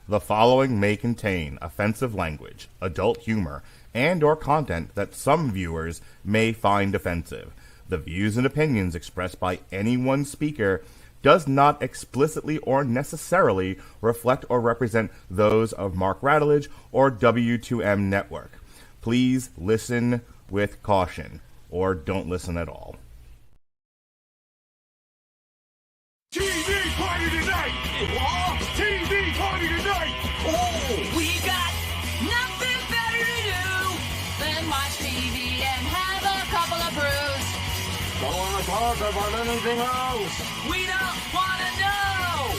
The following may contain offensive language, adult humor, and/or content that some viewers may find offensive. The views and opinions expressed by any one speaker does not explicitly or necessarily reflect or represent those of Mark Radulich or W2M Network. Please listen with caution, or don't listen at all. TV party tonight! What? TV party tonight! Oh! We got nothing better to do than watch TV and have a couple of brews. Don't want to talk about anything else! We don't want to know!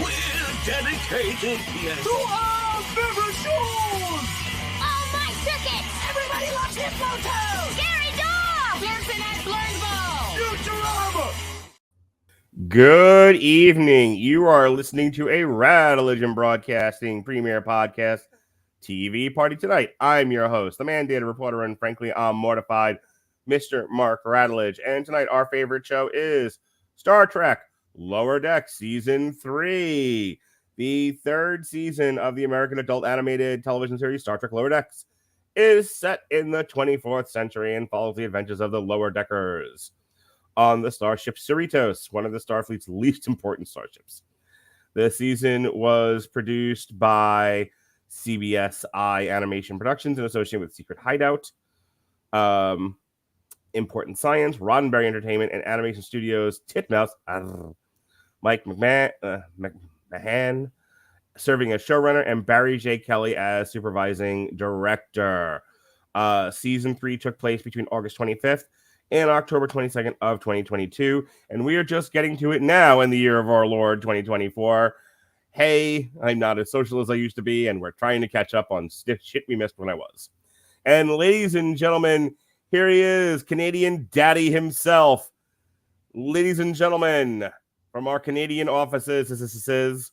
We're dedicated to our favorite shows! Oh, my circuits! Everybody loves Hypnotoad! Scary dog! Pearson at Blurnsball! Futurama! Good evening. You are listening to a Radulich Broadcasting premiere podcast, TV Party Tonight. I'm your host, the mandated reporter, and frankly, I'm mortified, Mr. Mark Radulich. And tonight, our favorite show is Star Trek Lower Decks Season 3, the third season of the American adult animated television series Star Trek Lower Decks, is set in the 24th century and follows the adventures of the Lower Deckers on the starship Cerritos, one of the Starfleet's least important starships. The season was produced by CBS Eye Animation Productions in association with Secret Hideout, Important Science, Roddenberry Entertainment, and Animation Studios Titmouse, Mike McMahan serving as showrunner, and Barry J. Kelly as supervising director. Season 3 took place between August 25th and October 22nd of 2022, and we are just getting to it now in the year of our Lord 2024. Hey, I'm not as social as I used to be, and we're trying to catch up on shit we missed when I was. And ladies and gentlemen, here he is, Canadian Daddy himself. Ladies and gentlemen, from our Canadian offices, this is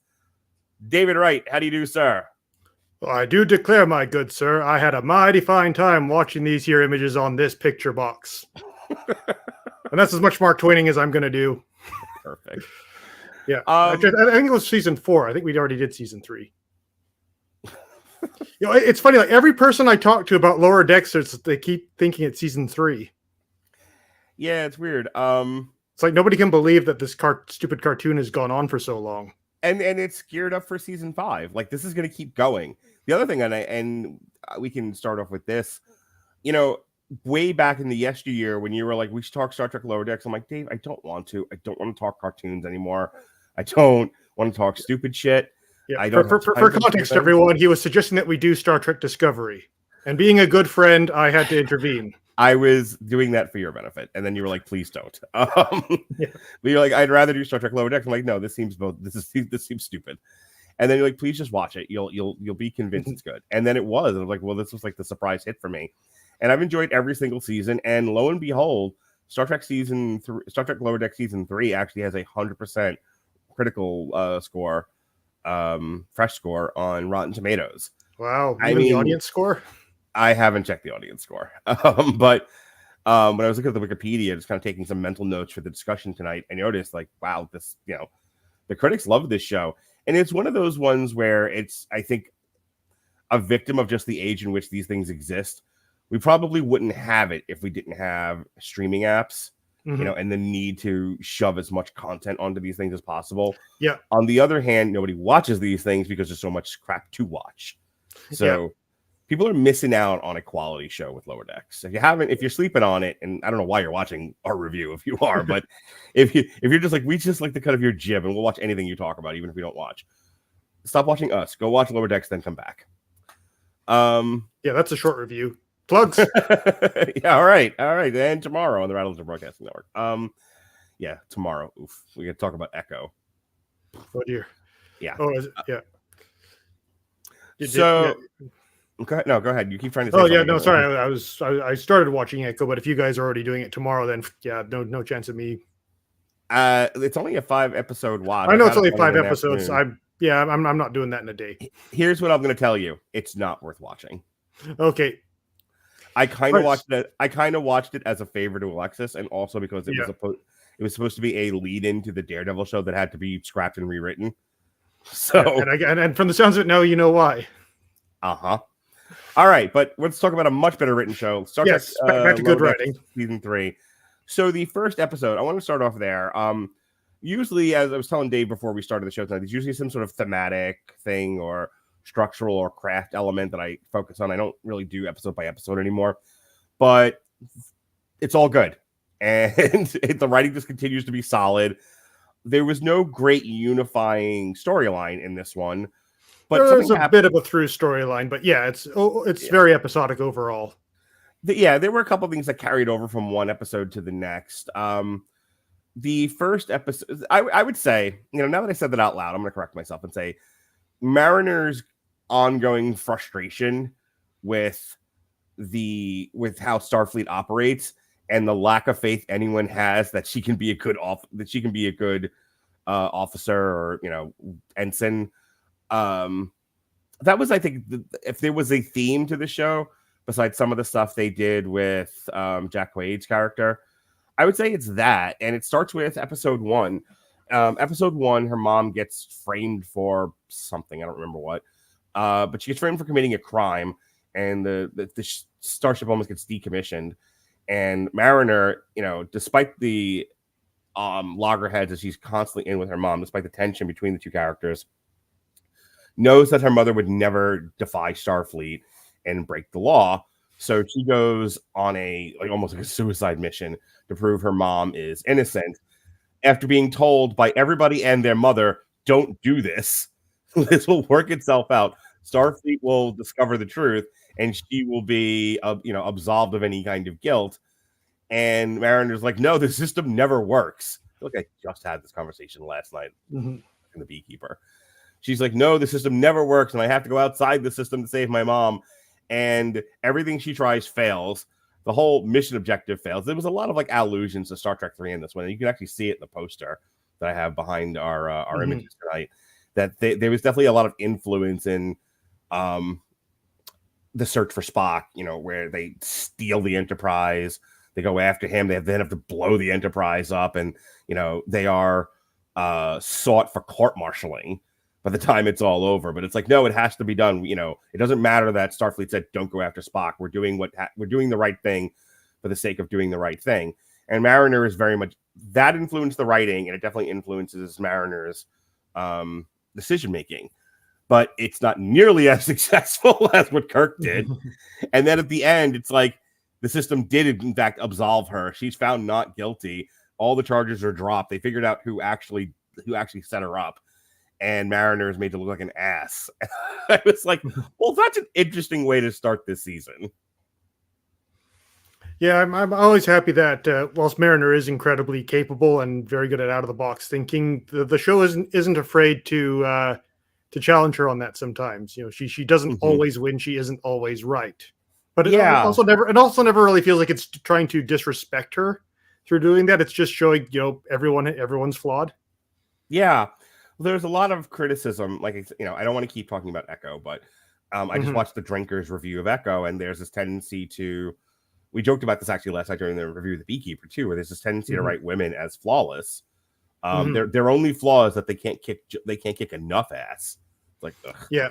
David Wright. How do you do, sir? Well, I do declare, my good sir, I had a mighty fine time watching these here images on this picture box. And that's as much Mark Twaining as I'm going to do. Perfect. Yeah. I think it was season 4. I think we already did season 3. It's funny. Like every person I talk to about Lower Decks, they keep thinking it's season 3. Yeah, it's weird. It's like nobody can believe that this stupid cartoon has gone on for so long. And it's geared up for season 5. Like, this is going to keep going. The other thing, and we can start off with this, way back in the yesteryear when you were like, we should talk Star Trek Lower Decks. I'm like, Dave, I don't want to. I don't want to talk cartoons anymore. I don't want to talk stupid shit. Yeah. I don't for context, everyone, he was suggesting that we do Star Trek Discovery. And being a good friend, I had to intervene. I was doing that for your benefit, and then you were like, "Please don't." But you're like, "I'd rather do Star Trek Lower Decks." I'm like, "No, this seems stupid." And then you're like, "Please just watch it. You'll be convinced it's good." And then it was. And I was like, "Well, this was like the surprise hit for me." And I've enjoyed every single season. And lo and behold, Star Trek Lower Decks Season 3 actually has 100% critical score, fresh score on Rotten Tomatoes. Wow! I mean, the audience score. I haven't checked the audience score, but when I was looking at the Wikipedia, just kind of taking some mental notes for the discussion tonight, I noticed like, wow, this, the critics love this show, and it's one of those ones where it's, I think, a victim of just the age in which these things exist. We probably wouldn't have it if we didn't have streaming apps, and the need to shove as much content onto these things as possible. Yeah. On the other hand, nobody watches these things because there's so much crap to watch. So people are missing out on a quality show with Lower Decks. If you're sleeping on it, and I don't know why you're watching our review if you are, but if you're just like, we just like the cut of your jib and we'll watch anything you talk about, even if we don't watch. Stop watching us. Go watch Lower Decks, then come back. Yeah, that's a short review. Plugs. Yeah, all right. And tomorrow on the Radulich Broadcasting Network. Yeah, tomorrow. Oof. We got to talk about Echo. Oh dear. Yeah. Oh, is it? Yeah. Go ahead. You keep trying to say Oh something. yeah, no, sorry. I started watching Echo, but if you guys are already doing it tomorrow, then yeah, no chance of me. It's only a 5-episode watch. I know it's only 5 episodes. I'm not doing that in a day. Here's what I'm going to tell you: it's not worth watching. Okay. I kind of watched it. I kind of watched it as a favor to Alexis, and also because it was supposed to be a lead-in to the Daredevil show that had to be scrapped and rewritten. So, and from the sounds of it, now you know why. All right, but let's talk about a much better written show. Star Trek, back to good writing. Season 3. So the first episode, I want to start off there. Usually, as I was telling Dave before we started the show tonight, there's usually some sort of thematic thing or structural or craft element that I focus on. I don't really do episode by episode anymore, but it's all good. And the writing just continues to be solid. There was no great unifying storyline in this one. But there's a bit of a through storyline, but it's very episodic overall. There were a couple of things that carried over from one episode to the next. The first episode, I would say, now that I said that out loud, I'm going to correct myself and say Mariner's ongoing frustration with how Starfleet operates and the lack of faith anyone has that she can be a good officer or ensign. That was, I think, if there was a theme to the show besides some of the stuff they did with Jack Quaid's character, I would say it's that. And it starts with episode 1. Episode 1, her mom gets framed for something, I don't remember what, but she gets framed for committing a crime, and the starship almost gets decommissioned. And Mariner, despite the loggerheads that she's constantly in with her mom, despite the tension between the two characters, knows that her mother would never defy Starfleet and break the law. So she goes on almost like a suicide mission to prove her mom is innocent. After being told by everybody and their mother, don't do this. This will work itself out. Starfleet will discover the truth and she will be, absolved of any kind of guilt. And Mariner's like, no, the system never works. I feel like I just had this conversation last night in The Beekeeper. She's like, no, the system never works, and I have to go outside the system to save my mom. And everything she tries fails. The whole mission objective fails. There was a lot of allusions to Star Trek 3 in this one. And you can actually see it in the poster that I have behind our images tonight. That there was definitely a lot of influence in the search for Spock, where they steal the Enterprise. They go after him. They then have to blow the Enterprise up. And, they are sought for court-martialing by the time it's all over. But it's like, no, it has to be done. It doesn't matter that Starfleet said, don't go after Spock. We're doing the right thing for the sake of doing the right thing. And Mariner is very much, that influenced the writing, and it definitely influences Mariner's decision-making. But it's not nearly as successful as what Kirk did. And then at the end, it's like, the system did, in fact, absolve her. She's found not guilty. All the charges are dropped. They figured out who actually set her up. And Mariner is made to look like an ass. I was like, well, that's an interesting way to start this season. Yeah, I'm always happy that whilst Mariner is incredibly capable and very good at out-of-the-box thinking, the show isn't afraid to challenge her on that sometimes. She doesn't always win. She isn't always right. But it also never really feels like it's trying to disrespect her through doing that. It's just showing, everyone's flawed. Yeah. There's a lot of criticism, I don't want to keep talking about Echo, but I just watched the Drinkers review of Echo, and there's this tendency we joked about this actually last night during the review of The Beekeeper too, where there's this tendency to write women as flawless. Their only flaw is that they can't kick enough ass. It's like, ugh. Yeah.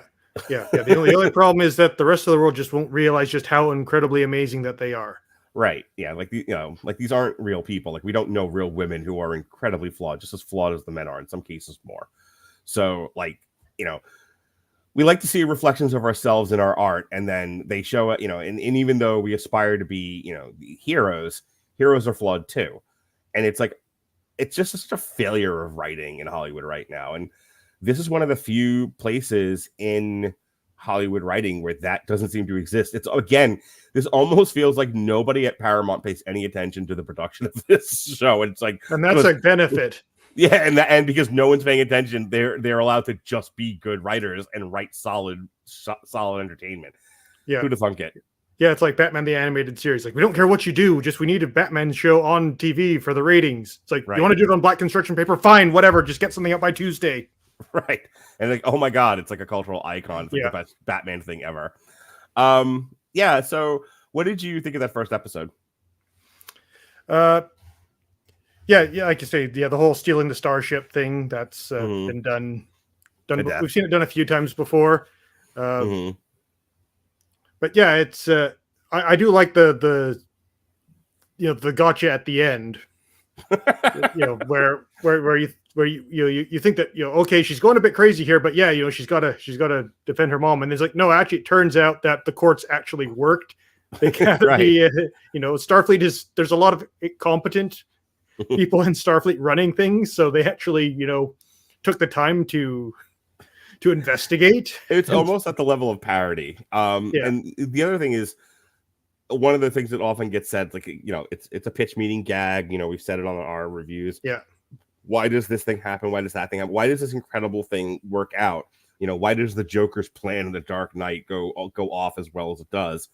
The only problem is that the rest of the world just won't realize just how incredibly amazing that they are. Right. Yeah. These aren't real people. We don't know real women who are incredibly flawed, just as flawed as the men are, in some cases more. So, we like to see reflections of ourselves in our art, and then they show it, and even though we aspire to be, heroes are flawed too. And it's just such a failure of writing in Hollywood right now. And this is one of the few places in Hollywood writing where that doesn't seem to exist. This almost feels like nobody at Paramount pays any attention to the production of this show. And that's a benefit. Yeah, and because no one's paying attention, they're allowed to just be good writers and write solid entertainment. Yeah, who'd have thunk it? Yeah, it's like Batman the Animated Series. We don't care what you do, just we need a Batman show on TV for the ratings. It's like, you want to do it on black construction paper? Fine, whatever. Just get something up by Tuesday. Right. And oh my God, it's like a cultural icon. It's the best Batman thing ever. So what did you think of that first episode? Like you say, the whole stealing the starship thing, that's been done We've seen it done a few times before. Mhm. But yeah, it's I do like the the gotcha at the end. Where you think that okay, she's going a bit crazy here, but yeah, she's got to defend her mom, and it's like no, actually, it turns out that the courts actually worked. They can't Right. be, Starfleet there's a lot of competent people in Starfleet running things, so they actually took the time to investigate. It's almost at the level of parody. And the other thing is, one of the things that often gets said, like, it's a pitch meeting gag. We've said it on our reviews. Yeah. Why does this thing happen? Why does that thing happen? Why does this incredible thing work out? Why does the Joker's plan in the Dark Knight go off as well as it does?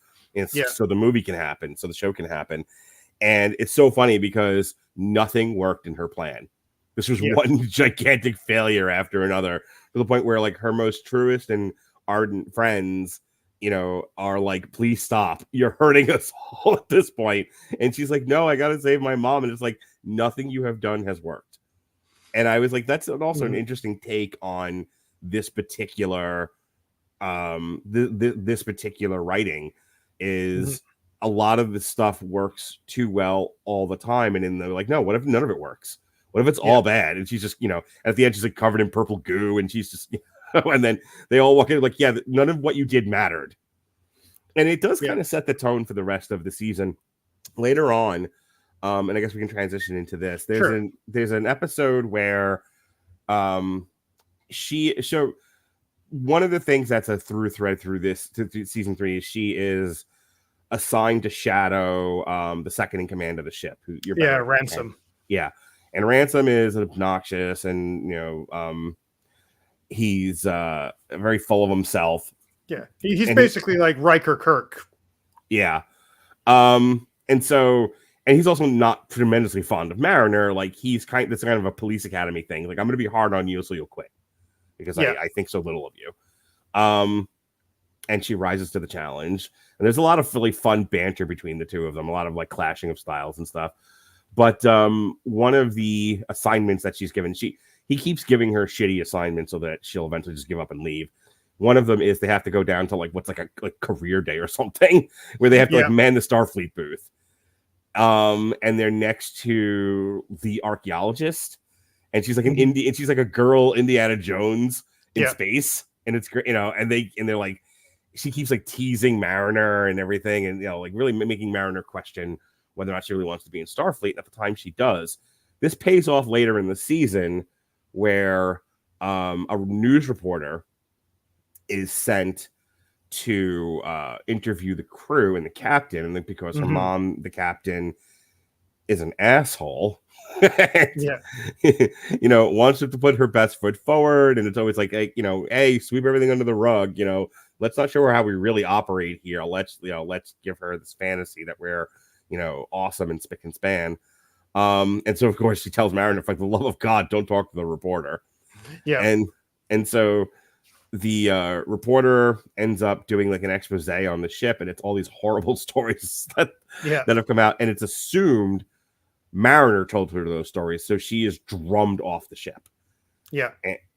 So the movie can happen, so the show can happen. And it's so funny because nothing worked in her plan. This was one gigantic failure after another, to the point where like her most truest and ardent friends, are like, please stop. You're hurting us all at this point. And she's like, no, I got to save my mom. And it's like, nothing you have done has worked. And I was like, that's also an interesting take on this particular, this particular writing is a lot of the stuff works too well all the time. And then they're like, no, what if none of it works? What if it's all bad? And she's just, at the end, she's like covered in purple goo, and she's just, and then they all walk in like, yeah, none of what you did mattered. And it does kind of set the tone for the rest of the season. Later on, and I guess we can transition into this. There's an episode where one of the things that's a through thread through this through season 3 is she is assigned to shadow the second in command of the ship. Ransom. Yeah. And Ransom is obnoxious, and he's very full of himself. Yeah, he's basically like Riker Kirk. Yeah, and he's also not tremendously fond of Mariner. Like this kind of a police academy thing. Like, I'm going to be hard on you, so you'll quit because I think so little of you. And she rises to the challenge, and there's a lot of really fun banter between the two of them. A lot of like clashing of styles and stuff. But one of the assignments that she's given, he keeps giving her shitty assignments so that she'll eventually just give up and leave. One of them is they have to go down to like what's like a career day or something, where they have to like man the Starfleet booth. And they're next to the archaeologist, and she's like and she's like a girl Indiana Jones in space, and it's great, and they're like, she keeps like teasing Mariner and everything, and like really making Mariner question whether or not she really wants to be in Starfleet. And at the time she does. This pays off later in the season, where a news reporter is sent to interview the crew and the captain, and then because her mom, the captain, is an asshole, wants her to put her best foot forward, and it's always like, hey, sweep everything under the rug, let's not show her how we really operate here. Let's give her this fantasy that we're awesome and spick and span. And so of course she tells Mariner, for the love of God, don't talk to the reporter. Yeah. And so the reporter ends up doing like an expose on the ship, and it's all these horrible stories that have come out, and it's assumed Mariner told her those stories, so she is drummed off the ship. Yeah.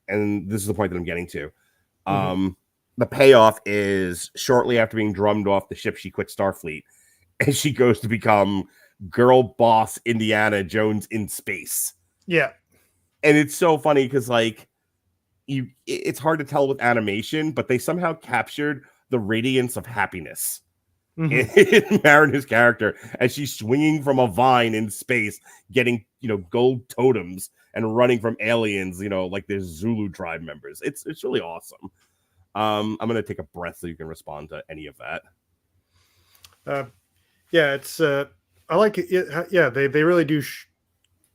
And this is the point that I'm getting to. The payoff is shortly after being drummed off the ship, she quits Starfleet, and she goes to become girl boss Indiana Jones in space. Yeah. And it's so funny because like it's hard to tell with animation, but they somehow captured the radiance of happiness in Mariner's character as she's swinging from a vine in space, getting gold totems and running from aliens, like there's Zulu tribe members. It's really awesome. I'm gonna take a breath so you can respond to any of that. It's I like it. Yeah, they really do.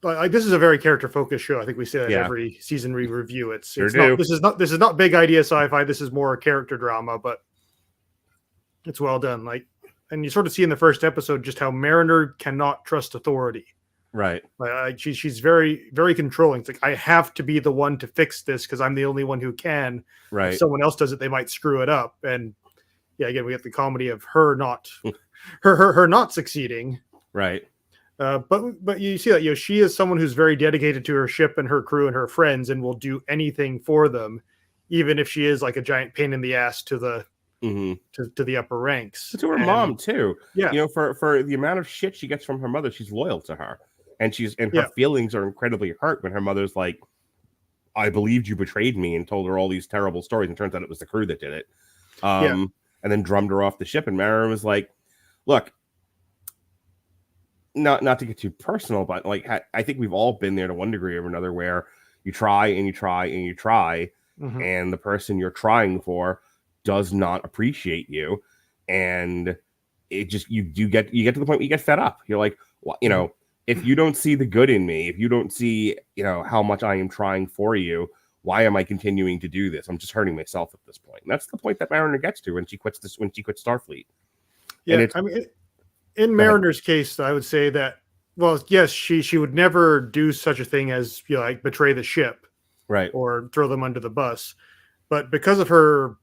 This is a very character focused show. I think we say that every season we review. This is not big idea sci-fi. This is more character drama, but it's well done. And you sort of see in the first episode just how Mariner cannot trust authority. Right. She's very, very controlling. It's like, I have to be the one to fix this because I'm the only one who can. Right. If someone else does it, they might screw it up. And again, we get the comedy of her not her not succeeding. Right. But you see that she is someone who's very dedicated to her ship and her crew and her friends, and will do anything for them, even if she is like a giant pain in the ass to the to the upper ranks. To her mom too. Yeah. You know, for the amount of shit she gets from her mother, she's loyal to her. And her feelings are incredibly hurt when her mother's like, I believed you betrayed me, and told her all these terrible stories, and turns out it was the crew that did it. And then drummed her off the ship. And Mariner was like, look, not to get too personal, but like I think we've all been there to one degree or another, where you try and you try and you try, and the person you're trying for does not appreciate you, and it just you get to the point where you get fed up. You're like, well, you know, if you don't see the good in me, if you don't see, you know, how much I am trying for you, why am I continuing to do this? I'm just hurting myself at this point. And that's the point that Mariner gets to when she quits Starfleet. Yeah, I mean, in Mariner's case, I would say that, well, yes, she would never do such a thing as, you know, like betray the ship, right, or throw them under the bus, but because of her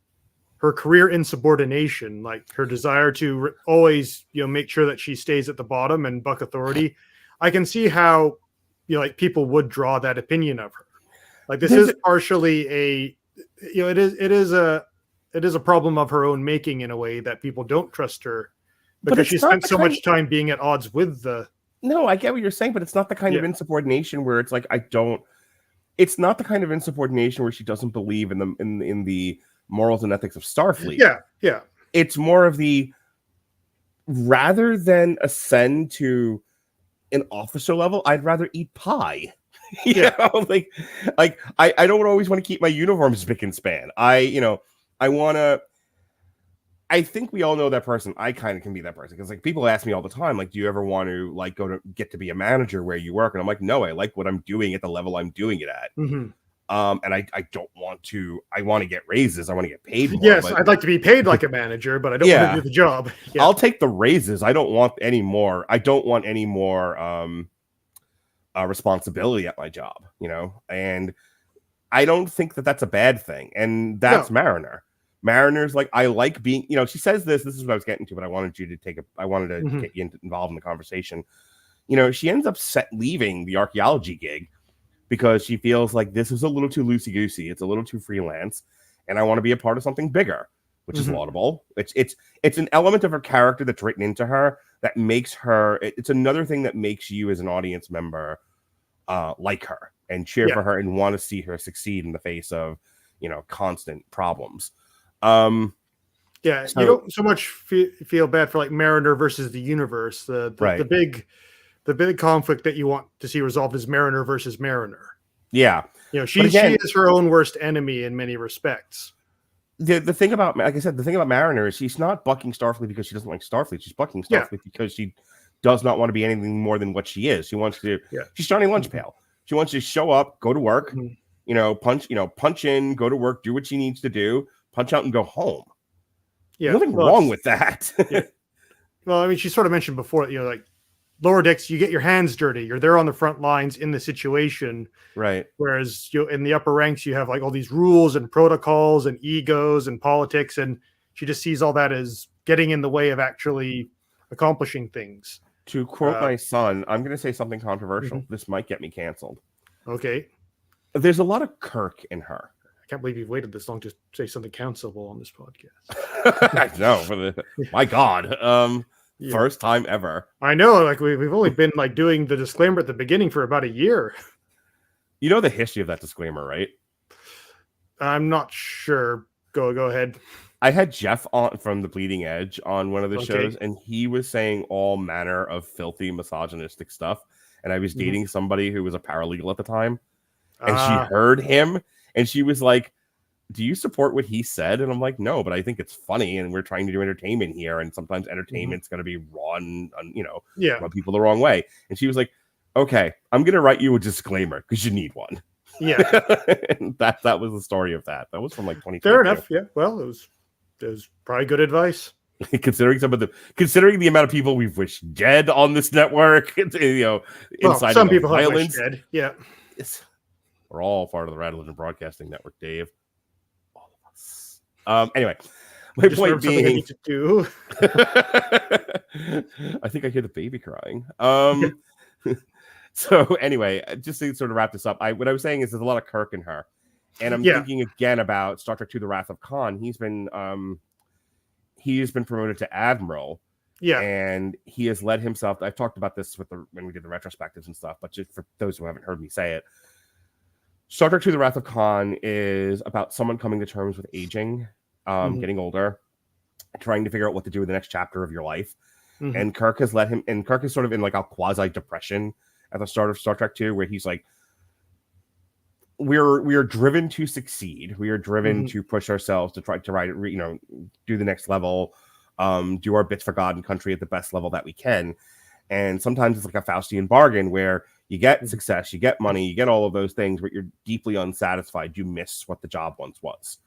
career insubordination, like her desire to always, you know, make sure that she stays at the bottom and buck authority, I can see how, you know, like people would draw that opinion of her. Like this is partially a, you know, it is a problem of her own making in a way that people don't trust her because she spent so much time being at odds with the. No, I get what you're saying, but it's not the kind of insubordination where it's like it's not the kind of insubordination where she doesn't believe in the morals and ethics of Starfleet. Yeah. It's more of the, rather than ascend to an officer level, I'd rather eat pie. you know, like I don't always want to keep my uniforms spick and span. I think we all know that person. I kind of can be that person, because like people ask me all the time, like, do you ever want to like get to be a manager where you work? And I'm like, no, I like what I'm doing at the level I'm doing it at. And I don't want to. I want to get raises. I want to get paid more. Yes, I'd like to be paid like a manager, but I don't want to do the job. I'll take the raises. I don't want any more. I don't want any more responsibility at my job. You know, and I don't think that that's a bad thing. And that's Mariner. Mariner's like, I like being, you know, she says this is what I was getting to, but I wanted you to get you involved in the conversation. You know, she ends up leaving the archaeology gig because she feels like this is a little too loosey-goosey. It's a little too freelance, and I want to be a part of something bigger, which is laudable. It's an element of her character that's written into her that makes her, it's another thing that makes you as an audience member like her and cheer for her and want to see her succeed in the face of, you know, constant problems. You don't so much feel bad for like Mariner versus the universe. The big conflict that you want to see resolved is Mariner versus Mariner. Yeah, you know, she is her own worst enemy in many respects. The thing about, like I said, the thing about Mariner is she's not bucking Starfleet because she doesn't like Starfleet. She's bucking Starfleet because she does not want to be anything more than what she is. She wants to. She's Johnny Lunchpail. She wants to show up, go to work, punch in, go to work, do what she needs to do. Punch out and go home. Yeah, nothing wrong with that. Well, I mean, she sort of mentioned before, you know, like lower decks, you get your hands dirty. You're there on the front lines in the situation, right? Whereas in the upper ranks, you have like all these rules and protocols and egos and politics, and she just sees all that as getting in the way of actually accomplishing things. To quote my son, I'm going to say something controversial. This might get me canceled. Okay. There's a lot of Kirk in her. I can't believe you've waited this long to say something cancelable on this podcast. I know, my God, first time ever. I know, like we've only been like doing the disclaimer at the beginning for about a year. You know the history of that disclaimer, right? I'm not sure. Go ahead. I had Jeff on from the Bleeding Edge on one of the shows, and he was saying all manner of filthy, misogynistic stuff. And I was dating somebody who was a paralegal at the time, and she heard him. And she was like, do you support what he said? And I'm like, no, but I think it's funny. And we're trying to do entertainment here. And sometimes entertainment's going to be raw and, rub people the wrong way. And she was like, okay, I'm going to write you a disclaimer because you need one. Yeah. And that was the story of that. That was from like 2020. Fair enough. Yeah. Well, it was probably good advice. considering the amount of people we've wished dead on this network, inside some people violence. Have wished dead. Yeah. We're all part of the Radulich Broadcasting Network, Dave. All of us. Anyway, my point being, I need to do. I think I hear the baby crying. So anyway, just to sort of wrap this up, what I was saying is there's a lot of Kirk in her, And I'm thinking again about Star Trek II: The Wrath of Khan. He's been promoted to admiral. Yeah. And he has led himself. I've talked about this when we did the retrospectives and stuff, but just for those who haven't heard me say it, Star Trek II: The Wrath of Khan is about someone coming to terms with aging, getting older, trying to figure out what to do with the next chapter of your life. Mm-hmm. And Kirk has let him, and Kirk is sort of in like a quasi depression at the start of Star Trek II, where he's like, we are driven to succeed. We are driven to push ourselves to try to write, do the next level. Do our bits for God and country at the best level that we can. And sometimes it's like a Faustian bargain where you get success, you get money, you get all of those things, but you're deeply unsatisfied. You miss what the job once was.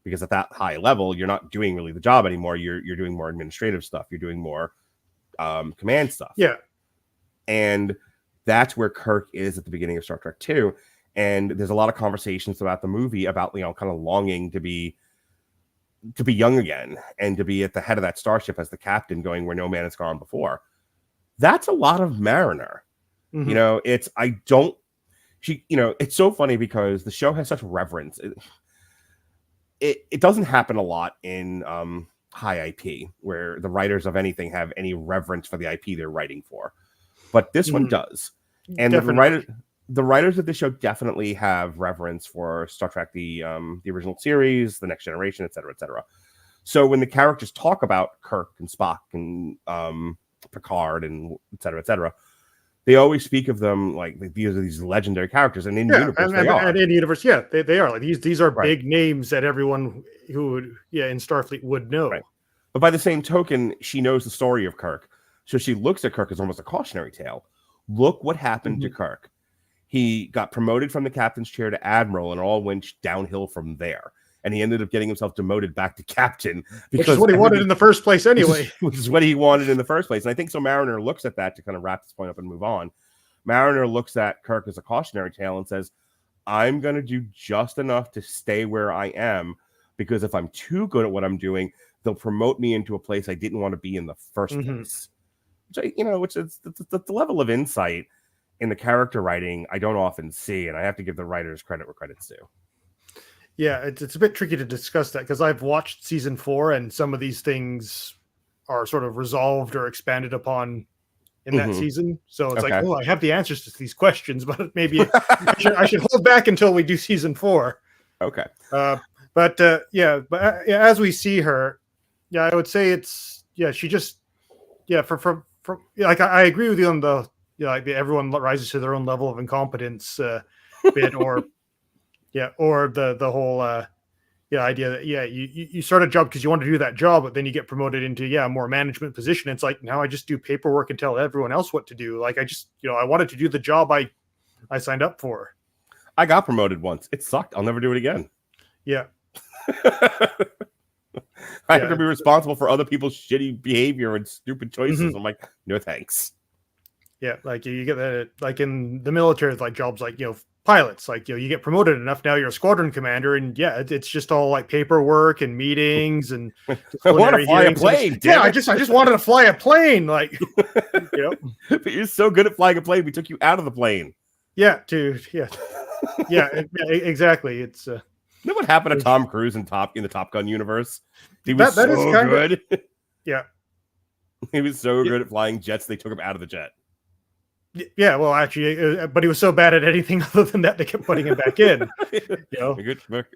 Because at that high level, you're not doing really the job anymore. You're doing more administrative stuff. You're doing more command stuff. Yeah. And that's where Kirk is at the beginning of Star Trek 2. And there's a lot of conversations throughout the movie about, kind of longing to be young again and to be at the head of that starship as the captain, going where no man has gone before. That's a lot of Mariner. Mm-hmm. It's so funny because the show has such reverence. It doesn't happen a lot in high IP where the writers of anything have any reverence for the IP they're writing for, but this one does. And the writers of the show definitely have reverence for Star Trek, the original series, the Next Generation, et cetera, et cetera. So when the characters talk about Kirk and Spock and Picard and et cetera, they always speak of them like these are these legendary characters. And in universe, they are. And in universe, they are. Like these are big names that everyone who would, in Starfleet would know. Right. But by the same token, she knows the story of Kirk. So she looks at Kirk as almost a cautionary tale. Look what happened to Kirk. He got promoted from the captain's chair to admiral and all went downhill from there. And he ended up getting himself demoted back to captain. Which is what he wanted in the first place anyway. Which is what he wanted in the first place. And I think so Mariner looks at that to kind of wrap this point up and move on. Mariner looks at Kirk as a cautionary tale and says, I'm going to do just enough to stay where I am, because if I'm too good at what I'm doing, they'll promote me into a place I didn't want to be in the first place. Which is the level of insight in the character writing I don't often see, and I have to give the writers credit where credit's due. Yeah, it's a bit tricky to discuss that because I've watched season 4 and some of these things are sort of resolved or expanded upon in that season. So it's like, I have the answers to these questions, but maybe I should hold back until we do season 4. Okay. But as we see her, I would say she just, I agree with you on the, everyone rises to their own level of incompetence bit, or the whole idea that you start a job because you want to do that job, but then you get promoted into a more management position. It's like, now I just do paperwork and tell everyone else what to do. Like I just I wanted to do the job I signed up for. I got promoted once. It sucked. I'll never do it again. Yeah. I have to be responsible for other people's shitty behavior and stupid choices. I'm like, no thanks. Yeah, like you get that, like in the military, like jobs like pilots, like you get promoted enough, now you're a squadron commander, and it's just all like paperwork and meetings and I want to fly a plane. I just wanted to fly a plane, like But you're so good at flying a plane, we took you out of the plane. Exactly. It's you know what happened to Tom Cruise in the Top Gun universe? He was so good. He was so good at flying jets, they took him out of the jet. Yeah, well, actually, but he was so bad at anything other than that, they kept putting him back in. It's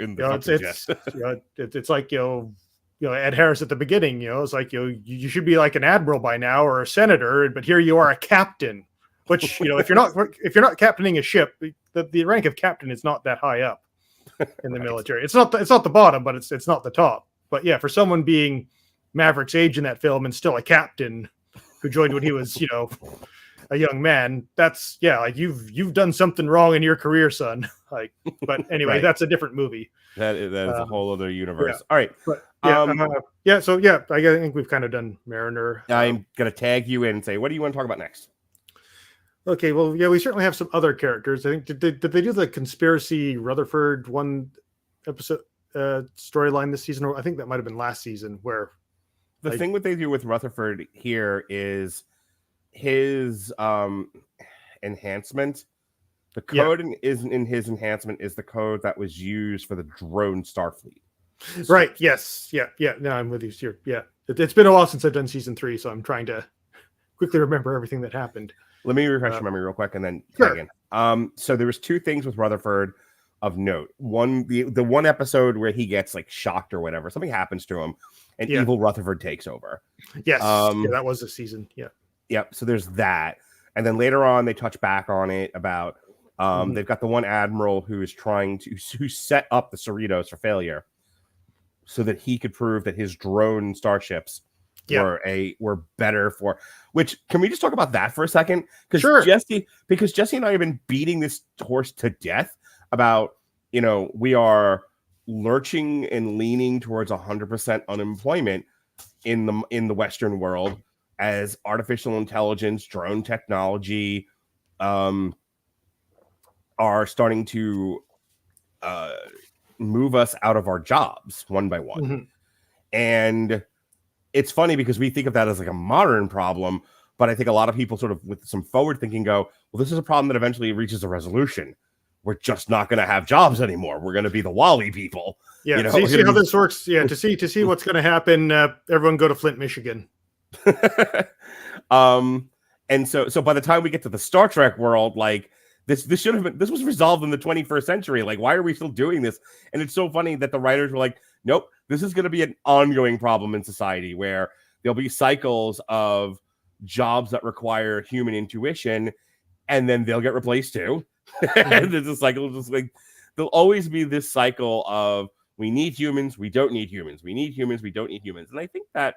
like Ed Harris at the beginning. It's like you should be like an admiral by now or a senator, but here you are a captain. Which if you're not captaining a ship, the rank of captain is not that high up in the military. It's not the bottom, but it's not the top. But yeah, for someone being Maverick's age in that film and still a captain who joined when he was a young man, that's like you've done something wrong in your career, son. Like, but anyway, That's a different movie. That is a whole other universe. All right, but I think we've kind of done Mariner. I'm gonna tag you in and say, what do you want to talk about next? Okay, well, we certainly have some other characters. I think did they do the conspiracy Rutherford one episode storyline this season? Or I think that might have been last season. Where the thing what they do with Rutherford here is his enhancement The code isn't in his enhancement is the code that was used for the drone Starfleet. Right. Yes. Yeah. Yeah. No, I'm with you here. Yeah. It's been a while since I've done season 3, so I'm trying to quickly remember everything that happened. Let me refresh your memory real quick and then sure. tag in. So there was 2 things with Rutherford of note. One, the one episode where he gets like shocked or whatever, something happens to him, and evil Rutherford takes over. Yes. That was the season. Yeah. Yep. So there's that. And then later on, they touch back on it about they've got the one admiral who is who set up the Cerritos for failure so that he could prove that his drone starships were better for. Which, can we just talk about that for a second? Because Jesse and I have been beating this horse to death about, we are lurching and leaning towards 100% unemployment in the Western world as artificial intelligence, drone technology are starting to move us out of our jobs one by one. And it's funny because we think of that as like a modern problem, but I think a lot of people sort of with some forward thinking go, well, this is a problem that eventually reaches a resolution. We're just not going to have jobs anymore. We're going to be the Wally people. Yeah. See how this works. Yeah. To see what's going to happen. Everyone go to Flint, Michigan. And so by the time we get to the Star Trek world, like this was resolved in the 21st century. Like, why are we still doing this? And it's so funny that the writers were like, nope, this is going to be an ongoing problem in society where there'll be cycles of jobs that require human intuition, and then they'll get replaced too. And there's a cycle, just like there'll always be this cycle of we need humans, we don't need humans, we need humans, we don't need humans. And I think that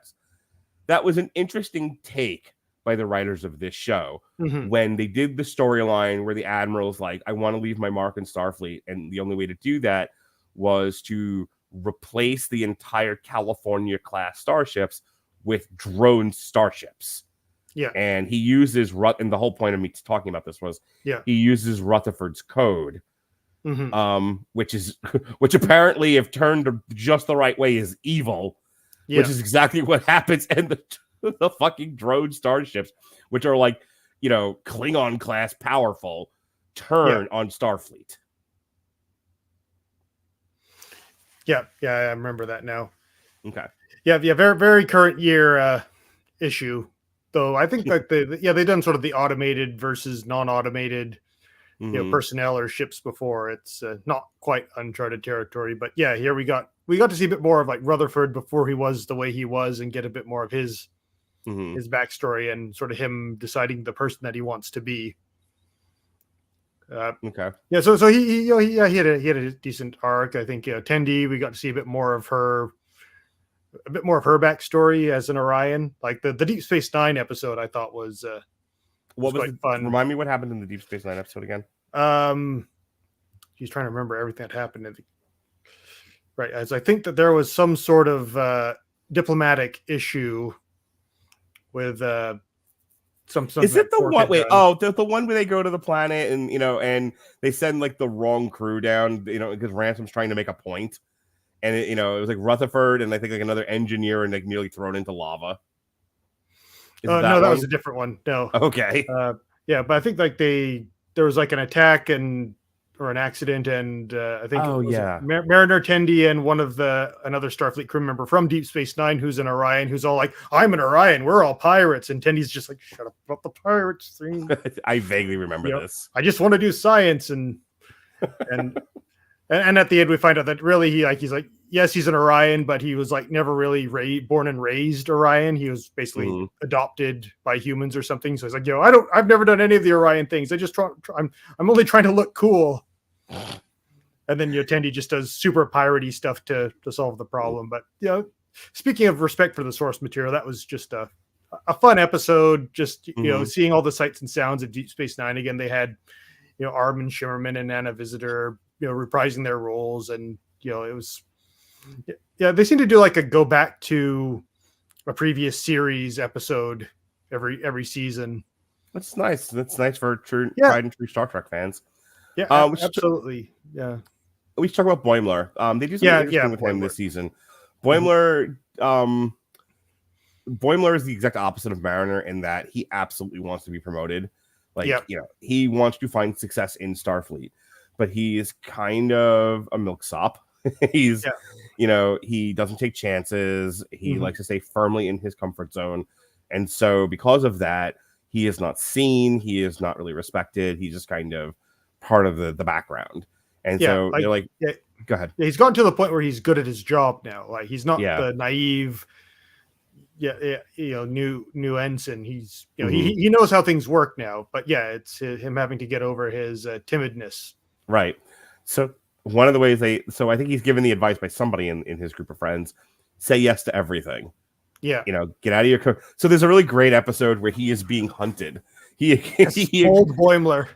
was an interesting take by the writers of this show when they did the storyline where the admiral's like, I want to leave my mark in Starfleet, and the only way to do that was to replace the entire California class starships with drone starships. Yeah. And he uses and the whole point of me talking about this was he uses Rutherford's code, which apparently, if turned just the right way, is evil, which is exactly what happens in the fucking drone starships, which are like, Klingon class powerful, turn on Starfleet. Yeah, I remember that now. Okay. Yeah, very, very current year issue. Though I think that they've done sort of the automated versus non-automated, personnel or ships before. It's not quite uncharted territory, but yeah, here we got to see a bit more of like Rutherford before he was the way he was, and get a bit more of his backstory and sort of him deciding the person that he wants to be. Okay. Yeah. So he had a decent arc. I think Tendi, we got to see a bit more of her backstory as an Orion. Like the Deep Space Nine episode, I thought was quite fun. Remind me what happened in the Deep Space Nine episode again. He's trying to remember everything that happened. Right, as I think that there was some sort of diplomatic issue with some. Is it the one? Wait, the one where they go to the planet and and they send like the wrong crew down, because Ransom's trying to make a point. And it was like Rutherford and I think like another engineer and like nearly thrown into lava. No, that was a different one. No. Okay. Yeah, but I think like there was like an attack or an accident, and I think Mariner Tendi and another Starfleet crew member from Deep Space Nine who's an Orion, who's all like, I'm an Orion, we're all pirates, and Tendi's just like, shut up about the pirates thing. I vaguely remember this. I just want to do science and And at the end, we find out that really he's like, yes, he's an Orion, but he was like never really born and raised Orion. He was basically adopted by humans or something. So he's like, I've never done any of the Orion things. I just I'm only trying to look cool. And then Tendi just does super piratey stuff to solve the problem. But speaking of respect for the source material, that was just a fun episode. Just seeing all the sights and sounds of Deep Space Nine again. They had Armin Shimmerman and Nana Visitor reprising their roles, and it was they seem to do like a go back to a previous series episode every season. That's nice. That's nice for tried and true Star Trek fans. Yeah, absolutely. We should talk about Boimler. They do something interesting with him this season. Boimler is the exact opposite of Mariner in that he absolutely wants to be promoted, Like, Yeah. he wants to find success in Starfleet, but he is kind of a milksop. He's, he doesn't take chances. He likes to stay firmly in his comfort zone. And so because of that, he is not seen. He is not really respected. He's just kind of part of the background. And so they're like, go ahead. He's gotten to the point where he's good at his job now. Like, he's not the naive, new ensign. He's, he knows how things work now. But it's him having to get over his timidness. Right. So one of the ways I think he's given the advice by somebody in his group of friends: say yes to everything. Yeah. Get out of your So there's a really great episode where he is being hunted. Old Boimler.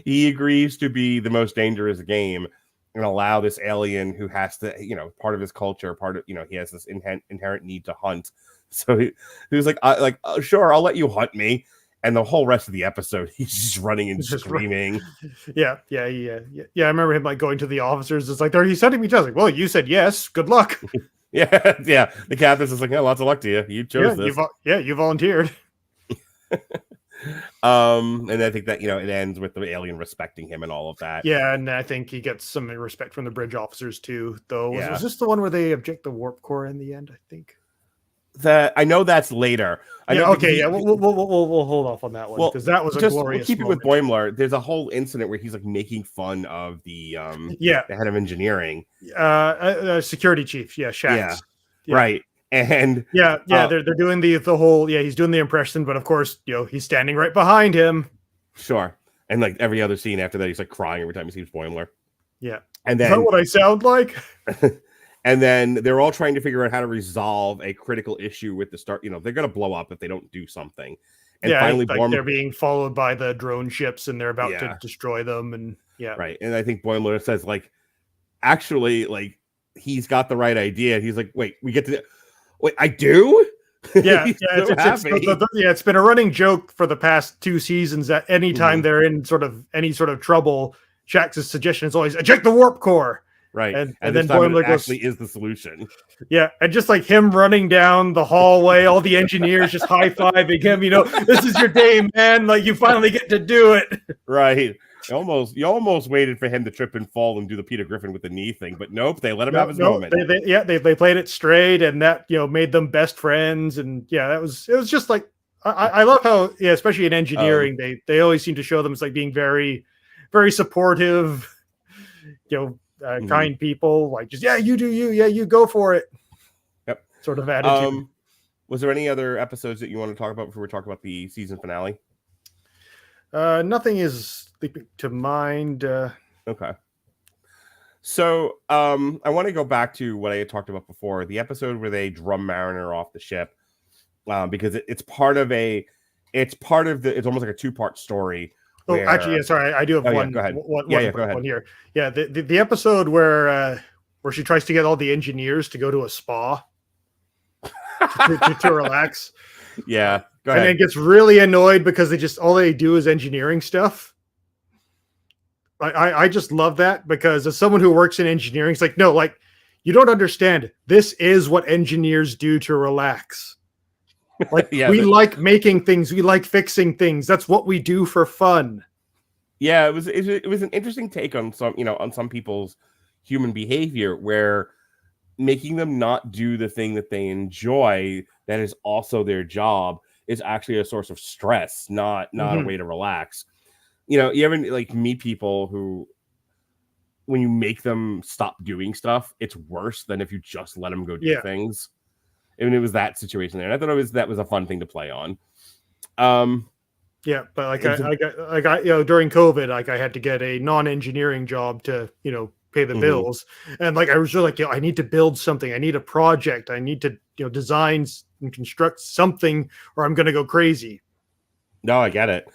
He agrees to be the most dangerous game and allow this alien who has to, part of his culture, he has this inherent need to hunt. So he was like, sure, I'll let you hunt me. And the whole rest of the episode, he's just running and screaming. Yeah. I remember him like going to the officers. It's like, he's sending me just like, well, you said yes. Good luck. Yeah. The captain's is like, lots of luck to you. You chose this. You volunteered. And I think that it ends with the alien respecting him and all of that. Yeah, and I think he gets some respect from the bridge officers too. Though was this the one where they object the warp core in the end? I think. I know that's later. We'll hold off on that one because that was a glorious. Keep it with Boimler. There's a whole incident where he's like making fun of the head of engineering, security chief. Shax. Yeah. Right. And they're doing the whole he's doing the impression, but of course he's standing right behind him. Sure. And like every other scene after that, he's like crying every time he sees Boimler. Yeah. And then is that what I sound like? And then they're all trying to figure out how to resolve a critical issue with the star. They're going to blow up if they don't do something. And finally, they're being followed by the drone ships, and they're about to destroy them. And right. And I think Boimler says, like, actually, like, he's got the right idea. He's like, wait, I do. It's been a running joke for the past 2 seasons that anytime they're in any sort of trouble, Shax's suggestion is always eject the warp core. Right. And then Boimler actually is the solution. Yeah. And just like him running down the hallway, all the engineers just high-fiving him, this is your day, man. Like, you finally get to do it. Right. You almost waited for him to trip and fall and do the Peter Griffin with the knee thing, but nope, they let him have his moment. They played it straight, and that made them best friends. And it was just like I love how especially in engineering they always seem to show them as like being very, very supportive, kind people, like just you do you go for it. Yep. Sort of attitude. Was there any other episodes that you want to talk about before we talk about the season finale? Nothing is leaping to mind. Okay. So I want to go back to what I had talked about before, the episode where they drum Mariner off the ship, because it's almost like a 2-part story. Actually, sorry, I do have one. Go ahead. One here. Yeah, the episode where she tries to get all the engineers to go to a spa to relax. Yeah, go ahead. And then gets really annoyed because all they do is engineering stuff. I just love that because as someone who works in engineering, it's like, no, like, you don't understand. This is what engineers do to relax. Like, we like making things, we like fixing things. That's what we do for fun. Yeah, it was an interesting take on some people's human behavior, where making them not do the thing that they enjoy, that is also their job, is actually a source of stress, not a way to relax. You ever like meet people who, when you make them stop doing stuff, it's worse than if you just let them go do things. And it was that situation there. And I thought that was a fun thing to play on. But like during COVID, like I had to get a non-engineering job to, pay the bills. And like, I was just like, I need to build something. I need a project. I need to, design and construct something, or I'm going to go crazy. No, I get it.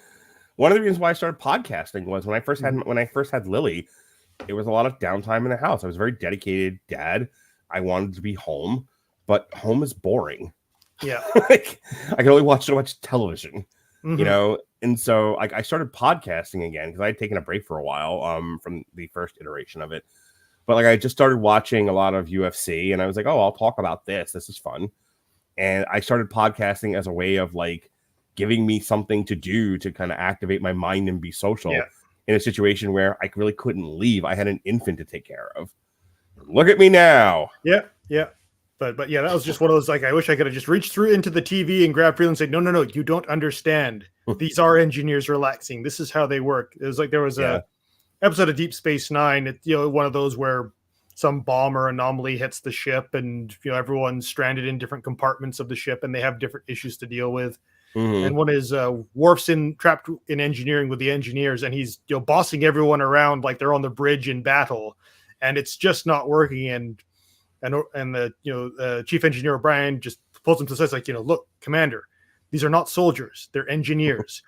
One of the reasons why I started podcasting was when I first had Lily, it was a lot of downtime in the house. I was a very dedicated dad. I wanted to be home, but home is boring. Yeah. Like, I can only watch so much television, and so like I started podcasting again because I had taken a break for a while from the first iteration of it. But like I just started watching a lot of UFC, and I was like, oh, I'll talk about this. This is fun. And I started podcasting as a way of like giving me something to do to kind of activate my mind and be social in a situation where I really couldn't leave. I had an infant to take care of. Look at me now. Yeah. But yeah, that was just one of those, like, I wish I could have just reached through into the TV and grabbed Freeland and said, no, you don't understand. These are engineers relaxing. This is how they work. It was like there was a episode of Deep Space Nine. It's, one of those where some bomb or anomaly hits the ship, and everyone's stranded in different compartments of the ship, and they have different issues to deal with. And one is Worf's trapped in engineering with the engineers, and he's bossing everyone around like they're on the bridge in battle, and it's just not working. And the chief engineer O'Brien just pulls him to the side, like, look, Commander, these are not soldiers; they're engineers.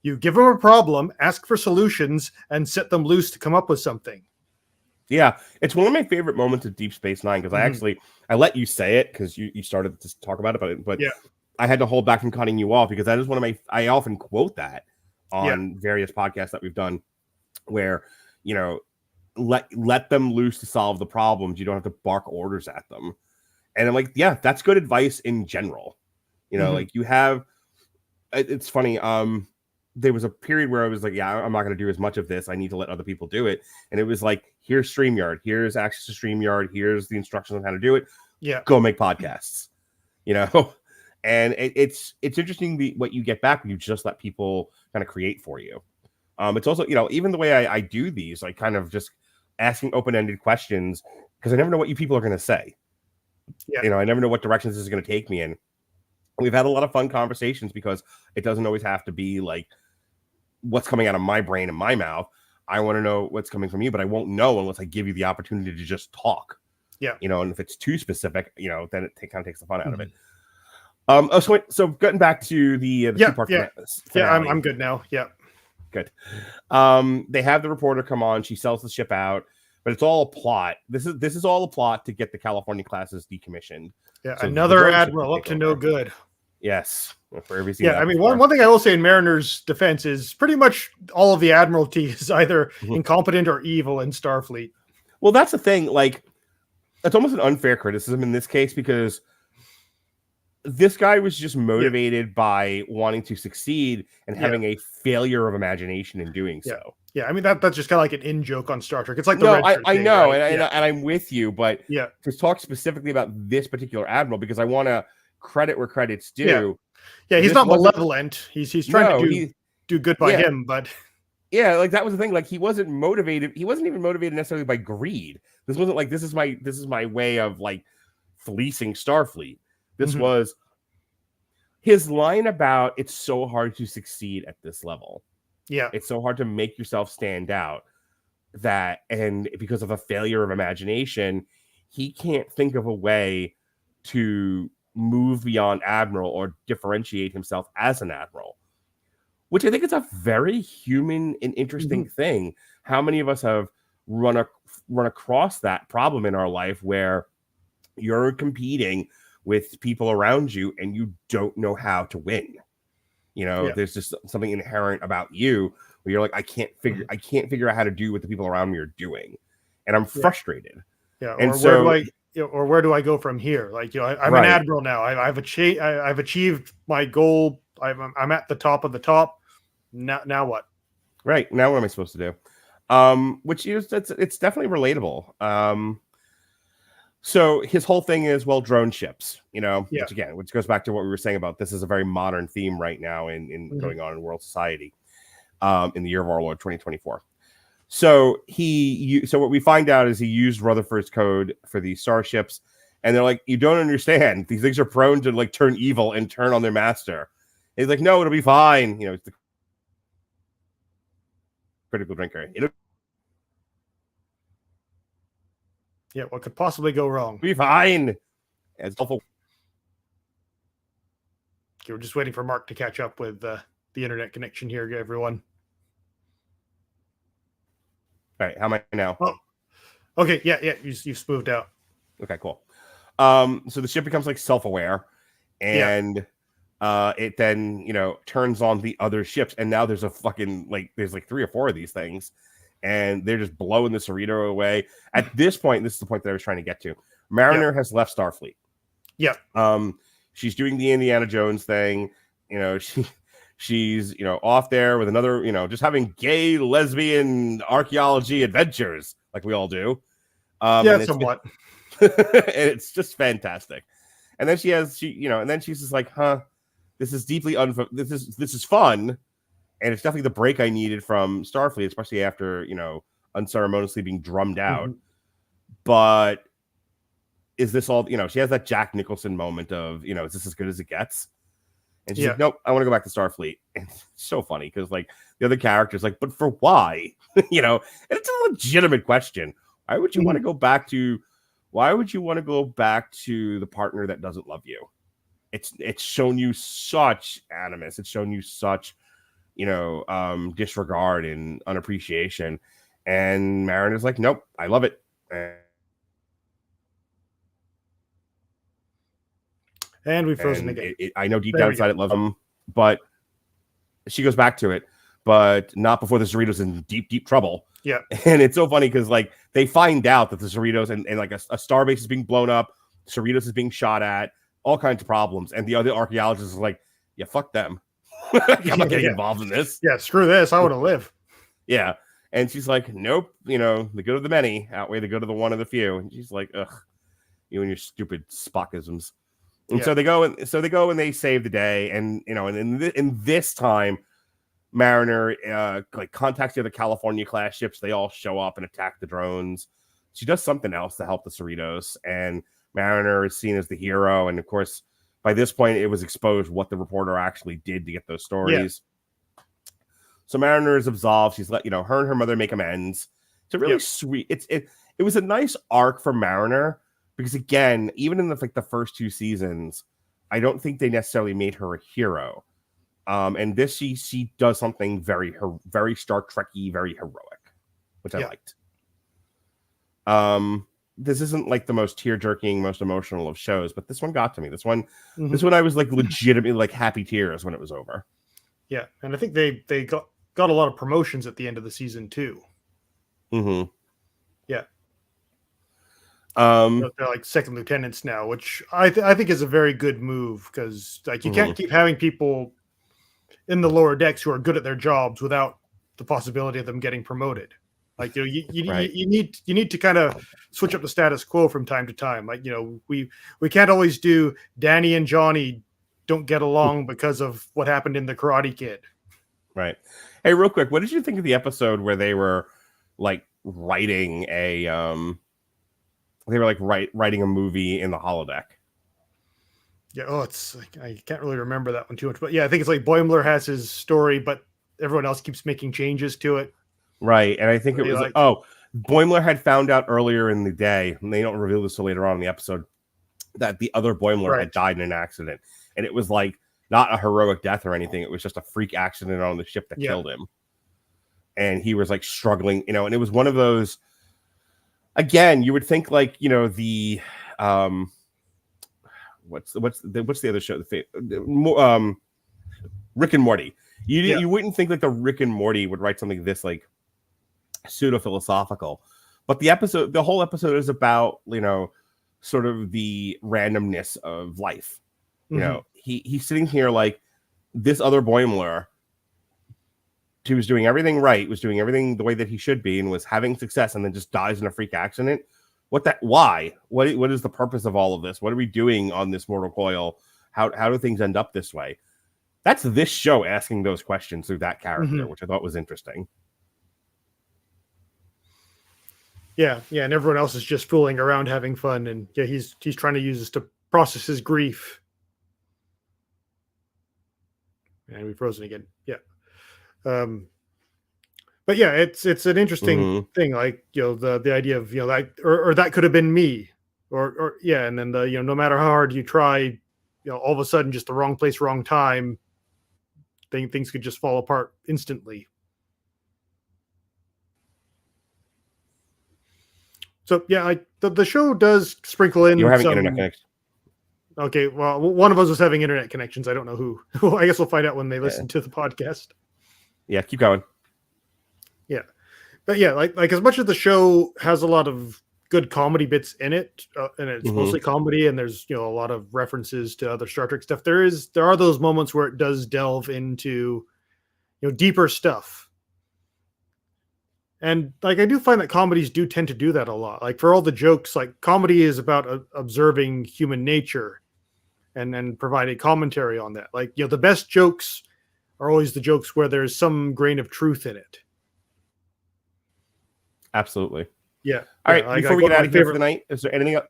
You give them a problem, ask for solutions, and set them loose to come up with something. Yeah, it's one of my favorite moments of Deep Space Nine, because I let you say it because you started to talk about it, but I had to hold back from cutting you off, because that is one of I often quote that on various podcasts that we've done, where let them loose to solve the problems. You don't have to bark orders at them. And I'm like, yeah, that's good advice in general. Like, you have. It's funny. There was a period where I was like, I'm not going to do as much of this. I need to let other people do it. And it was like, here's StreamYard, here's access to StreamYard, here's the instructions on how to do it. Yeah, go make podcasts. And it's interesting what you get back when you just let people kind of create for you. It's also, even the way I do these, like, kind of just asking open-ended questions, because I never know what you people are going to say. Yeah. I never know what directions this is going to take me in. We've had a lot of fun conversations, because it doesn't always have to be like what's coming out of my brain and my mouth. I want to know what's coming from you, but I won't know unless I give you the opportunity to just talk. Yeah. And if it's too specific, then it kind of takes the fun out of it. So getting back to the two-part finale. I'm good now. Yeah. Good. They have the reporter come on. She sells the ship out, but it's all a plot. This is all a plot to get the California classes decommissioned. Yeah, so another admiral up to no good. Yes. For everything. Yeah, I mean, one thing I will say in Mariner's defense is pretty much all of the Admiralty is either incompetent or evil in Starfleet. Well, that's the thing. Like, it's almost an unfair criticism in this case, because this guy was just motivated by wanting to succeed and having a failure of imagination in doing so. Yeah, I mean, that's just kind of like an in-joke on Star Trek. It's like I know, right? and I'm with you, but to talk specifically about this particular admiral, because I want to credit where credit's due. Yeah, he's not malevolent. He's trying to do good by him, but like, that was the thing. Like, he wasn't motivated. He wasn't even motivated necessarily by greed. This wasn't like, this is my way of, like, fleecing Starfleet. This was his line about, it's so hard to succeed at this level. Yeah. It's so hard to make yourself stand out, and because of a failure of imagination, he can't think of a way to move beyond admiral or differentiate himself as an admiral, which I think is a very human and interesting thing. How many of us have run across that problem in our life, where you're competing with people around you and you don't know how to win? There's just something inherent about you where you're like, I can't figure out how to do what the people around me are doing, and I'm frustrated. Yeah, and where do I go from here? Like, I'm an admiral now. I've achieved my goal. I'm at the top of the top. Now what? Right, now what am I supposed to do? Which is it's definitely relatable. So his whole thing is, well, drone ships, which goes back to what we were saying about this is a very modern theme right now in going on in world society, in the year of our Lord 2024. So what we find out is he used Rutherford's code for these starships, and they're like, you don't understand. These things are prone to, like, turn evil and turn on their master. And he's like, no, it'll be fine. It's the critical drinker. Yeah, what could possibly go wrong? Be fine. It's awful. Okay, we're just waiting for Mark to catch up with the internet connection here, everyone. All right, how am I now? Oh, okay, yeah, you've smoothed out. Okay, cool. So the ship becomes, like, self-aware, and it then turns on the other ships, and now there's there's like 3 or 4 of these things. And they're just blowing the Cerritos away. At this point, this is the point that I was trying to get to. Mariner has left Starfleet. Yeah. She's doing the Indiana Jones thing. she's, off there with another, just having gay lesbian archaeology adventures like we all do. Yeah, somewhat. And it's just fantastic. And then and then she's just like, this is deeply this is fun. And it's definitely the break I needed from Starfleet, especially after, unceremoniously being drummed out. Mm-hmm. But is this all, she has that Jack Nicholson moment of, is this as good as it gets? And she's like, nope, I want to go back to Starfleet. And it's so funny because, like, the other character's like, but for why? And it's a legitimate question. Why would you want to go back to the partner that doesn't love you? It's shown you such animus. It's shown you such, disregard and unappreciation. And Mariner's like, nope, I love it. And we've frozen again. I know deep down inside it loves him, but she goes back to it, but not before the Cerritos in deep, deep trouble. Yeah. And it's so funny because, like, they find out that the Cerritos and like a starbase is being blown up, Cerritos is being shot at, all kinds of problems. And the other archaeologists is like, yeah, fuck them. I'm not getting involved in this. Yeah, screw this. I want to live. Yeah. And she's like, nope, the good of the many outweigh the good of the one of the few. And she's like, ugh, you and your stupid Spockisms. And so they go and they save the day. And, and in this time, Mariner contacts the other California class ships. They all show up and attack the drones. She does something else to help the Cerritos, and Mariner is seen as the hero. And of course, by this point, it was exposed what the reporter actually did to get those stories. Yeah. So Mariner is absolved. She's let her and her mother make amends. It's a really sweet. It was a nice arc for Mariner because, again, even in the first two seasons, I don't think they necessarily made her a hero. And this she does something very Star Trek-y, very heroic, which I liked. This isn't like the most tear-jerking, most emotional of shows, but this one got to me. This one I was like legitimately like happy tears when it was over. Yeah, and I think they got a lot of promotions at the end of the season too. Mm-hmm. Yeah. They're like second lieutenants now, which I think is a very good move because like you can't keep having people in the lower decks who are good at their jobs without the possibility of them getting promoted. Like, you need to kind of switch up the status quo from time to time. Like, we can't always do Danny and Johnny don't get along because of what happened in the Karate Kid. Right. Hey, real quick, what did you think of the episode where they were like writing a writing a movie in the holodeck? Yeah. It's like, I can't really remember that one too much, but yeah, I think it's like Boimler has his story, but everyone else keeps making changes to it. Right. And I think it was Boimler had found out earlier in the day, and they don't reveal this till later on in the episode, that the other Boimler had died in an accident. And it was like not a heroic death or anything. It was just a freak accident on the ship that killed him. And he was like struggling, and it was one of those, again, you would think like, the what's the other show? Rick and Morty. You wouldn't think like the Rick and Morty would write something this like pseudo philosophical, but the whole episode is about sort of the randomness of life. He's sitting here like this other Boimler, who was doing everything right, was doing everything the way that he should be, and was having success, and then just dies in a freak accident. Why? What is the purpose of all of this? What are we doing on this mortal coil? How do things end up this way? That's this show asking those questions through that character, which I thought was interesting. Yeah, and everyone else is just fooling around, having fun, and he's trying to use this to process his grief. And we've frozen again. Yeah. But yeah, it's an interesting thing, like the idea of that or that could have been me, or and then no matter how hard you try, all of a sudden just the wrong place, wrong time, things could just fall apart instantly. So yeah, the show does sprinkle in. You're having internet connection. Okay, well, one of us was having internet connections. I don't know who. I guess we'll find out when they listen to the podcast. Yeah, keep going. Yeah, but yeah, like as much as the show has a lot of good comedy bits in it, and it's mostly comedy, and there's a lot of references to other Star Trek stuff. There are those moments where it does delve into deeper stuff. And like I do find that comedies do tend to do that a lot. Like for all the jokes, like comedy is about observing human nature and then providing commentary on that. Like the best jokes are always the jokes where there's some grain of truth in it. Absolutely. Yeah. All right. Like, before we get out of here for the night, is there anything else?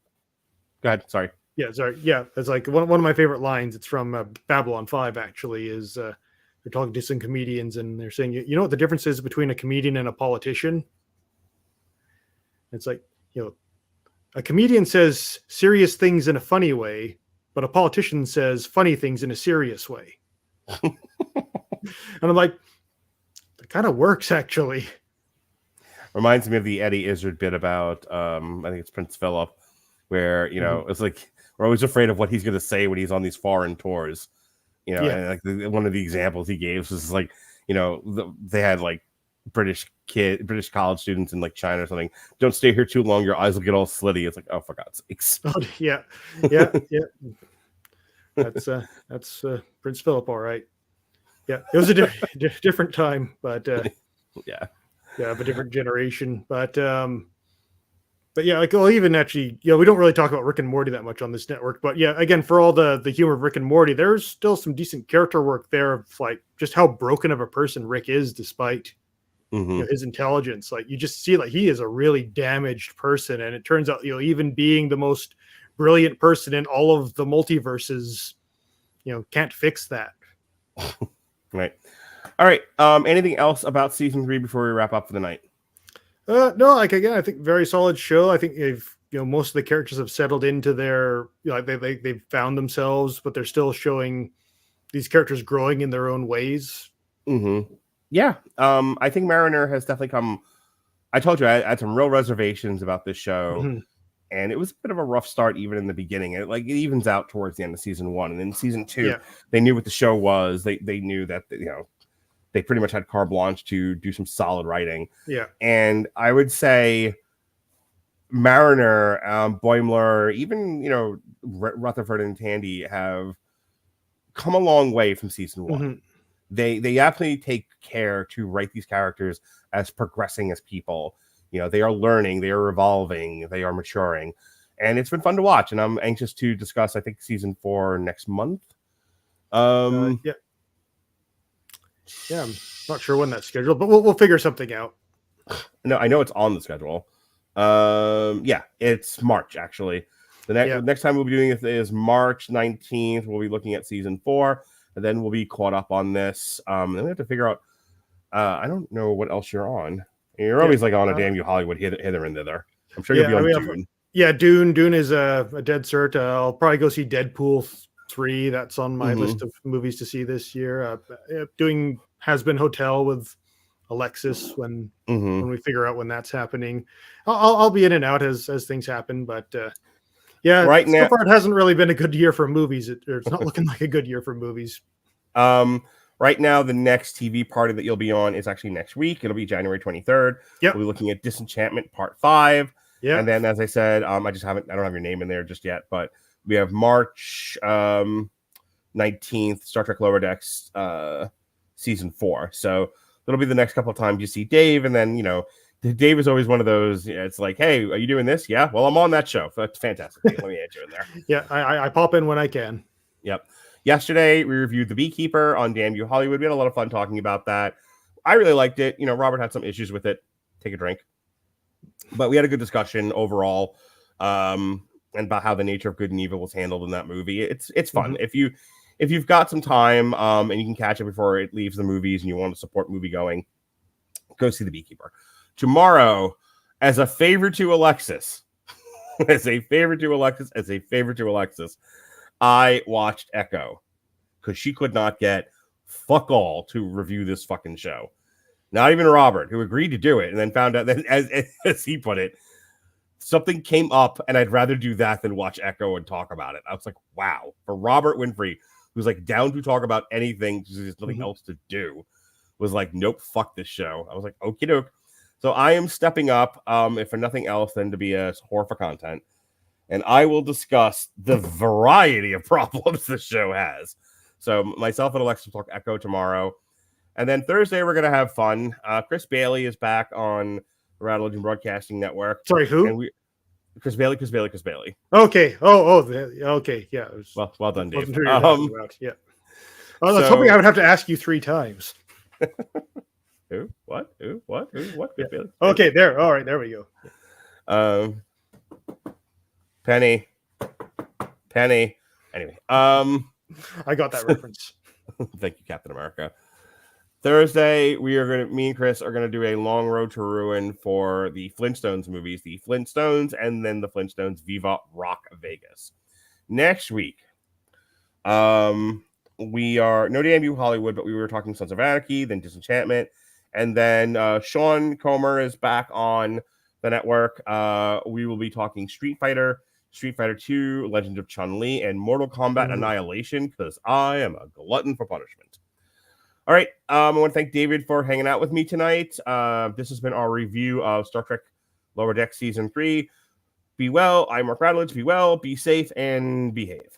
Go ahead. Sorry. Yeah. Sorry. Yeah. It's like one of my favorite lines. It's from Babylon 5, actually, is they're talking to some comedians and they're saying, you know what the difference is between a comedian and a politician? It's like, a comedian says serious things in a funny way, but a politician says funny things in a serious way. And I'm like, that kind of works, actually. Reminds me of the Eddie Izzard bit about, I think it's Prince Philip, where, it's like, we're always afraid of what he's going to say when he's on these foreign tours. And like one of the examples he gave was like, they had like British college students in like China or something. Don't stay here too long; your eyes will get all slitty. It's like, oh, for God's sakes! Oh, yeah. That's Prince Philip, all right. Yeah, it was a different time, but yeah, of a different generation. But yeah, like, well, even actually, we don't really talk about Rick and Morty that much on this network. But yeah, again, for all the humor of Rick and Morty, there's still some decent character work there of like just how broken of a person Rick is, despite his intelligence. Like you just see like he is a really damaged person, and it turns out even being the most brilliant person in all of the multiverses, can't fix that. Right. All right. Anything else about season 3 before we wrap up for the night? No, like again, I think very solid show. I think they've, most of the characters have settled into their, they've found themselves, but they're still showing these characters growing in their own ways. Yeah. I think Mariner has definitely come. I told you I had some real reservations about this show, and it was a bit of a rough start even in the beginning. It evens out towards the end of season 1, and in season 2, they knew what the show was. They knew that they pretty much had carte blanche to do some solid writing. Yeah. And I would say Mariner, Boimler, even, Rutherford and Tandy have come a long way from season 1. They absolutely take care to write these characters as progressing as people. They are learning, they are evolving, they are maturing. And it's been fun to watch. And I'm anxious to discuss, I think, season 4 next month. Yeah, I'm not sure when that's scheduled, but we'll figure something out. No, I know it's on the schedule. It's March, actually. The next time we'll be doing this is March 19th. We'll be looking at season 4, and then we'll be caught up on this. Then we have to figure out, I don't know what else you're on. You're always like on a Damn You Hollywood hither and thither. I'm sure you'll be on Dune. Yeah, Dune. Dune is a dead cert. I'll probably go see Deadpool 3. That's on my list of movies to see this year. Doing Has Been Hotel with Alexis when we figure out when that's happening. I'll be in and out as things happen, but right now, so far it hasn't really been a good year for movies. It's not looking like a good year for movies. Right now, the next TV party that you'll be on is actually next week. It'll be January 23rd. We'll be looking at Disenchantment Part 5. Yeah, and then as I said, I don't have your name in there just yet, but we have March 19th, Star Trek Lower Decks season 4. So that'll be the next couple of times you see Dave. And then, Dave is always one of those, it's like, hey, are you doing this? Yeah, well, I'm on that show. That's fantastic. Let me add you in there. Yeah, I pop in when I can. Yep. Yesterday, we reviewed The Beekeeper on Damn You Hollywood. We had a lot of fun talking about that. I really liked it. Robert had some issues with it. Take a drink. But we had a good discussion overall. And about how the nature of good and evil was handled in that movie. It's fun. If you've got some time and you can catch it before it leaves the movies and you want to support movie going, go see The Beekeeper. Tomorrow, as a favor to Alexis, I watched Echo because she could not get fuck all to review this fucking show. Not even Robert, who agreed to do it, and then found out that, as he put it, something came up, and I'd rather do that than watch Echo and talk about it. I was like, wow. For Robert Winfrey, who's like down to talk about anything because there's nothing else to do, was like, nope, fuck this show. I was like, okie doke. So I am stepping up, if for nothing else, than to be a whore for content. And I will discuss the variety of problems the show has. So myself and Alexa will talk Echo tomorrow. And then Thursday, we're going to have fun. Chris Bailey is back on the Radulich Broadcasting Network. Sorry, who? And Chris Bailey. Okay. Okay. Yeah. Well done, Dave. Wasn't sure you're talking about. Yeah. I was hoping I would have to ask you 3 times. Who? What? Who? What? Who? What? Chris Bailey? Okay, there. All right, there we go. Penny. Anyway, I got that reference. Thank you, Captain America. Thursday, me and Chris are gonna do a long road to ruin for the Flintstones movies, the Flintstones, and then the Flintstones Viva Rock Vegas. Next week, we are no damn you Hollywood, but we were talking Sons of Anarchy, then Disenchantment, and then Sean Comer is back on the network. We will be talking Street Fighter 2, Legend of Chun-Li, and Mortal Kombat Annihilation, because I am a glutton for punishment. All right, I want to thank David for hanging out with me tonight. This has been our review of Star Trek Lower Deck Season 3. Be well. I'm Mark Radulich. Be well, be safe, and behave.